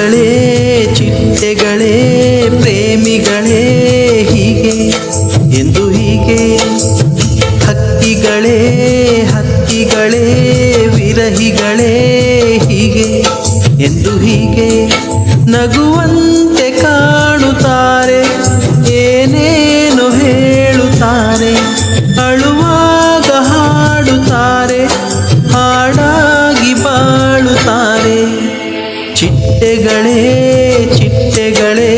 ಚಿಟ್ಟೆಗಳೇ ಚಿಟ್ಟೆಗಳೇ ಪ್ರೇಮಿಗಳೇ ಹೀಗೆ ಎಂದು ಹೀಗೆ, ಹಕ್ಕಿಗಳೇ ಹಕ್ಕಿಗಳೇ ವಿರಹಿಗಳೇ ಹೀಗೆ ಎಂದು ಹೀಗೆ, ನಗುವಂತೆ ಕಾಣುತ್ತಾರೆ ಏನೇನು ಹೇಳುತ್ತಾರೆ, ಅಳುವಾಗ ಹಾಡುತ್ತಾರೆ ಹಾಡಾಗಿ ಬಾಳುತ್ತಾರೆ. ಚಿಟ್ಟೆಗಳೇ ಚಿಟ್ಟೆಗಳೇ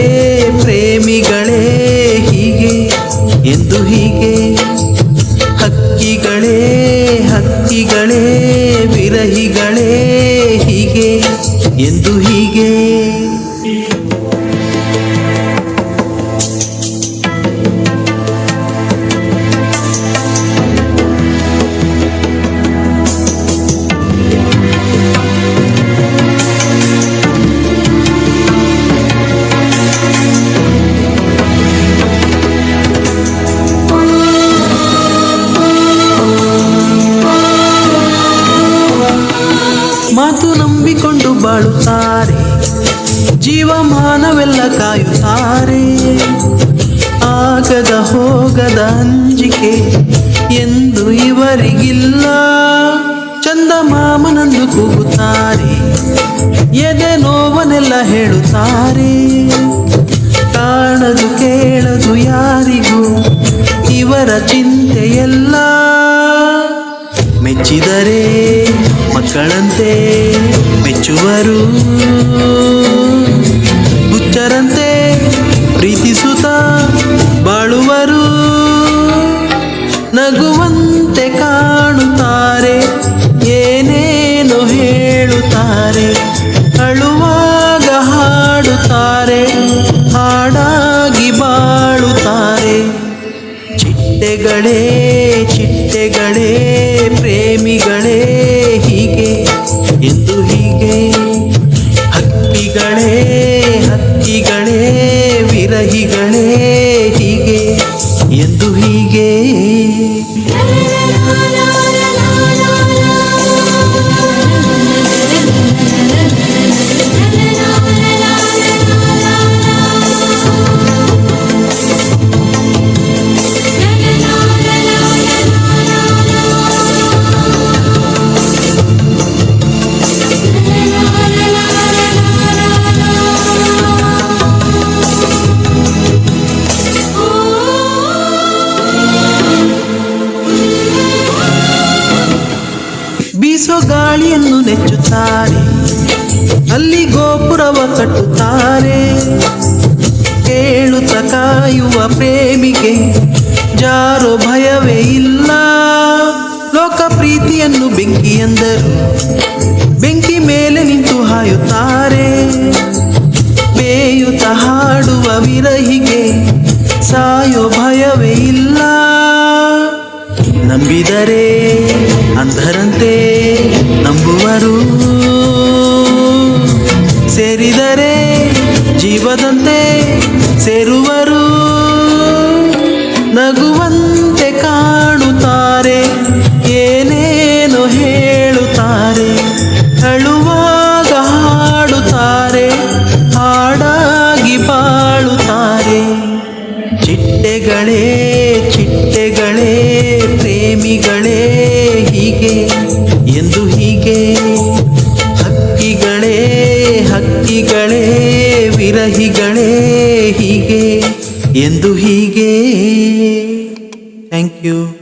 ಪ್ರೇಮಿಗಳೇ ಹೀಗೆ ಎಂದು ಹೀಗೆ, ಹಕ್ಕಿಗಳೇ ಹಕ್ಕಿಗಳೇ ವಿರಹಿಗಳೇ ಹೀಗೆ ಎಂದು ಹೀಗೆ. ಮಾತು ನಂಬಿಕೊಂಡು ಬಾಳುತ್ತಾರೆ, ಜೀವಮಾನವೆಲ್ಲ ಕಾಯುತ್ತಾರೆ, ಆಗದ ಹೋಗದ ಅಂಜಿಕೆ ಎಂದು ಇವರಿಗಿಲ್ಲ, ಚಂದಮಾಮನಂದು ಕೂಗುತ್ತಾರೆ, ಎದೆ ನೋವನೆಲ್ಲ ಹೇಳುತ್ತಾರೆ, ಕಾಣದು ಕೇಳದು ಯಾರಿಗೂ ಇವರ ಚಿಂತೆಯೆಲ್ಲ, ಮೆಚ್ಚಿದರೆ ಮಕ್ಕಳಂತೆ ಮೆಚ್ಚುವರು, ಹುಚ್ಚರಂತೆ ಪ್ರೀತಿಸುತ್ತಾ ಬಾಳುವರು, ನಗುವಂತೆ ಕಾಣುತ್ತಾರೆ ಏನೇನು ಹೇಳುತ್ತಾರೆ, ಅಳುವಾಗ ಹಾಡುತ್ತಾರೆ ಹಾಡಾಗಿ ಬಾಳುತ್ತಾರೆ. ಚಿಟ್ಟೆಗಳೇ ಚಿಟ್ಟೆಗಳೇ ಪ್ರೇಮಿಗಳೇ ಹೀಗೆ ಎಂದು ಹೀಗೆ, ಹಕ್ಕಿಗಳೇ ಹಕ್ಕಿಗಳೇ ವಿರಹಿಗಳೇ ಹೀಗೆ ಎಂದು ಹೀಗೆ. ಬೀಸೋ ಗಾಳಿಯನ್ನು ನೆಚ್ಚುತ್ತಾರೆ, ಅಲ್ಲಿ ಗೋಪುರವ ಕಟ್ಟುತ್ತಾರೆ, ಕೇಳುತ್ತ ಕಾಯುವ ಪ್ರೇಮಿಗೆ ಜಾರೋ ಭಯವೇ ಇಲ್ಲ, ಲೋಕ ಪ್ರೀತಿಯನ್ನು ಬೆಂಕಿ ಎಂದರು ಬೆಂಕಿ ಮೇಲೆ ನಿಂತು ಹಾಯುತ್ತಾರೆ, ಬೇಯುತ್ತ ಹಾಡುವ ವಿರಹಿಗೆ ಸಾಯೋ ಭಯವೇ ಇಲ್ಲ, ನಂಬಿದರೆ ಅಂಧರಂತೆ ನಂಬುವರು, ಸೇರಿದರೆ ಜೀವದಂತೆ ಸೇರುವರು, ನಗುವಂತೆ ಕಾಣುತ್ತಾರೆ ಏನೇನು ಹೇಳುತ್ತಾರೆ, ಅಳುವಾಗ ಹಾಡುತ್ತಾರೆ ಹಾಡಾಗಿ ಬಾಳುತ್ತಾರೆ. ಚಿಟ್ಟೆಗಳೇ ಚಿಟ್ಟೆಗಳೇ ಪ್ರೇಮಿಗಳೇ ಹೀಗೆ ಎಂದು ಹೀಗೆ, ಹಕ್ಕಿಗಳೇ ಹಕ್ಕಿಗಳೇ ವಿರಹಿಗಳೇ ಹೀಗೆ ಎಂದು ಹೀಗೆ. Thank you.